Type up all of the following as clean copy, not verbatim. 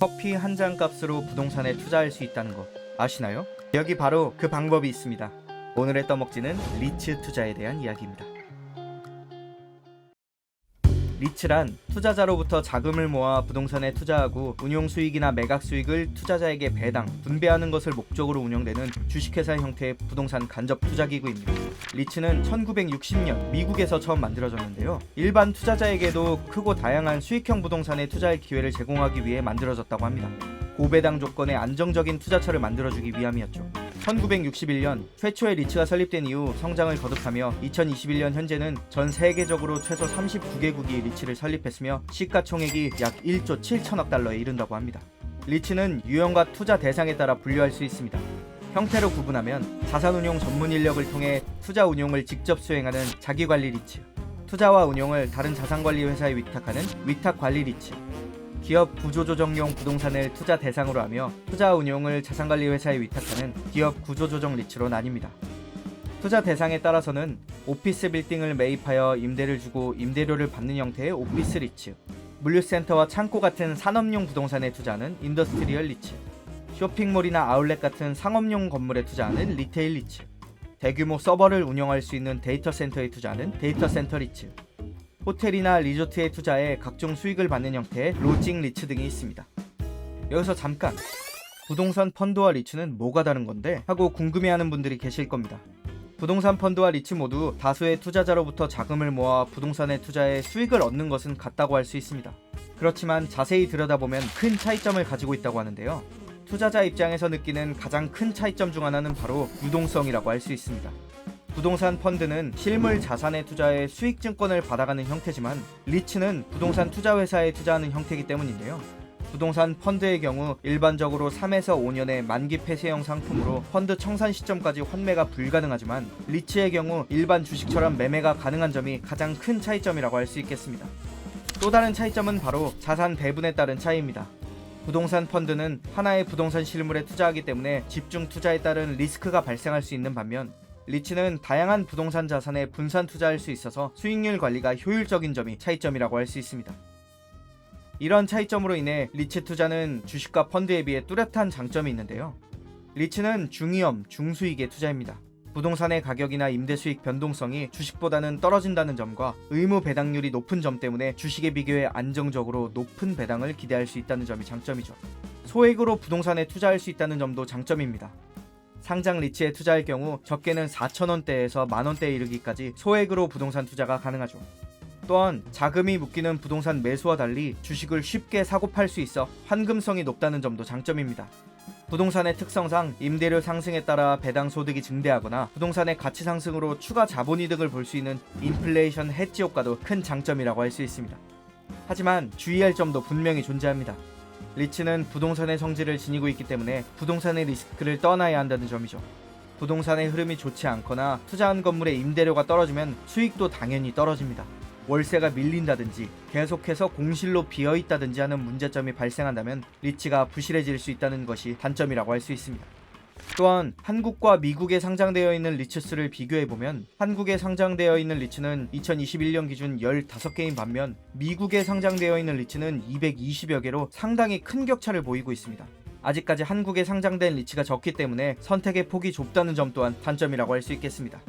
커피 한 잔 값으로 부동산에 투자할 수 있다는 거 아시나요? 여기 바로 그 방법이 있습니다. 오늘의 떠먹지는 리츠 투자에 대한 이야기입니다. 리츠란 투자자로부터 자금을 모아 부동산에 투자하고 운용 수익이나 매각 수익을 투자자에게 배당, 분배하는 것을 목적으로 운영되는 주식회사 형태의 부동산 간접 투자기구입니다. 리츠는 1960년 미국에서 처음 만들어졌는데요. 일반 투자자에게도 크고 다양한 수익형 부동산에 투자할 기회를 제공하기 위해 만들어졌다고 합니다. 고배당 조건의 안정적인 투자처를 만들어주기 위함이었죠. 1961년 최초의 리츠가 설립된 이후 성장을 거듭하며 2021년 현재는 전 세계적으로 최소 39개국이 리츠를 설립했으며 시가총액이 약 1조 7천억 달러에 이른다고 합니다. 리츠는 유형과 투자 대상에 따라 분류할 수 있습니다. 형태로 구분하면 자산운용 전문 인력을 통해 투자 운용을 직접 수행하는 자기관리 리츠, 투자와 운용을 다른 자산관리 회사에 위탁하는 위탁관리 리츠, 기업 구조조정용 부동산을 투자 대상으로 하며 투자 운용을 자산관리 회사에 위탁하는 기업 구조조정 리츠로 나뉩니다. 투자 대상에 따라서는 오피스 빌딩을 매입하여 임대를 주고 임대료를 받는 형태의 오피스 리츠, 물류센터와 창고 같은 산업용 부동산에 투자하는 인더스트리얼 리츠, 쇼핑몰이나 아울렛 같은 상업용 건물에 투자하는 리테일 리츠, 대규모 서버를 운영할 수 있는 데이터 센터에 투자하는 데이터 센터 리츠, 호텔이나 리조트에 투자해 각종 수익을 받는 형태의 로징 리츠 등이 있습니다. 여기서 잠깐, 부동산 펀드와 리츠는 뭐가 다른 건데? 하고 궁금해하는 분들이 계실 겁니다. 부동산 펀드와 리츠 모두 다수의 투자자로부터 자금을 모아 부동산에 투자해 수익을 얻는 것은 같다고 할 수 있습니다. 그렇지만 자세히 들여다보면 큰 차이점을 가지고 있다고 하는데요. 투자자 입장에서 느끼는 가장 큰 차이점 중 하나는 바로 유동성이라고 할 수 있습니다. 부동산 펀드는 실물 자산에 투자해 수익증권을 받아가는 형태지만 리츠는 부동산 투자회사에 투자하는 형태이기 때문인데요. 부동산 펀드의 경우 일반적으로 3에서 5년의 만기 폐쇄형 상품으로 펀드 청산 시점까지 환매가 불가능하지만 리츠의 경우 일반 주식처럼 매매가 가능한 점이 가장 큰 차이점이라고 할 수 있겠습니다. 또 다른 차이점은 바로 자산 배분에 따른 차이입니다. 부동산 펀드는 하나의 부동산 실물에 투자하기 때문에 집중 투자에 따른 리스크가 발생할 수 있는 반면 리츠는 다양한 부동산 자산에 분산 투자할 수 있어서 수익률 관리가 효율적인 점이 차이점이라고 할 수 있습니다. 이런 차이점으로 인해 리츠 투자는 주식과 펀드에 비해 뚜렷한 장점이 있는데요. 리츠는 중위험, 중수익의 투자입니다. 부동산의 가격이나 임대 수익 변동성이 주식보다는 떨어진다는 점과 의무 배당률이 높은 점 때문에 주식에 비교해 안정적으로 높은 배당을 기대할 수 있다는 점이 장점이죠. 소액으로 부동산에 투자할 수 있다는 점도 장점입니다. 상장 리츠에 투자할 경우 적게는 4,000원대에서 만원대에 이르기까지 소액으로 부동산 투자가 가능하죠. 또한 자금이 묶이는 부동산 매수와 달리 주식을 쉽게 사고 팔 수 있어 환금성이 높다는 점도 장점입니다. 부동산의 특성상 임대료 상승에 따라 배당 소득이 증대하거나 부동산의 가치 상승으로 추가 자본이득을 볼 수 있는 인플레이션 해지 효과도 큰 장점이라고 할 수 있습니다. 하지만 주의할 점도 분명히 존재합니다. 리츠는 부동산의 성질을 지니고 있기 때문에 부동산의 리스크를 떠나야 한다는 점이죠. 부동산의 흐름이 좋지 않거나 투자한 건물의 임대료가 떨어지면 수익도 당연히 떨어집니다. 월세가 밀린다든지 계속해서 공실로 비어있다든지 하는 문제점이 발생한다면 리츠가 부실해질 수 있다는 것이 단점이라고 할 수 있습니다. 또한 한국과 미국에 상장되어 있는 리츠수를 비교해보면 한국에 상장되어 있는 리츠는 2021년 기준 15개인 반면 미국에 상장되어 있는 리츠는 220여 개로 상당히 큰 격차를 보이고 있습니다. 아직까지 한국에 상장된 리츠가 적기 때문에 선택의 폭이 좁다는 점 또한 단점이라고 할 수 있겠습니다.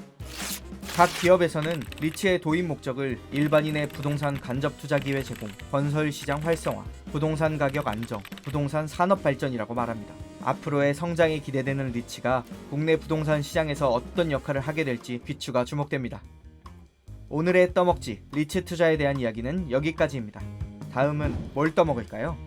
각 기업에서는 리츠의 도입 목적을 일반인의 부동산 간접 투자 기회 제공, 건설 시장 활성화, 부동산 가격 안정, 부동산 산업 발전이라고 말합니다. 앞으로의 성장이 기대되는 리츠가 국내 부동산 시장에서 어떤 역할을 하게 될지 귀추가 주목됩니다. 오늘의 떠먹지 리츠 투자에 대한 이야기는 여기까지입니다. 다음은 뭘 떠먹을까요?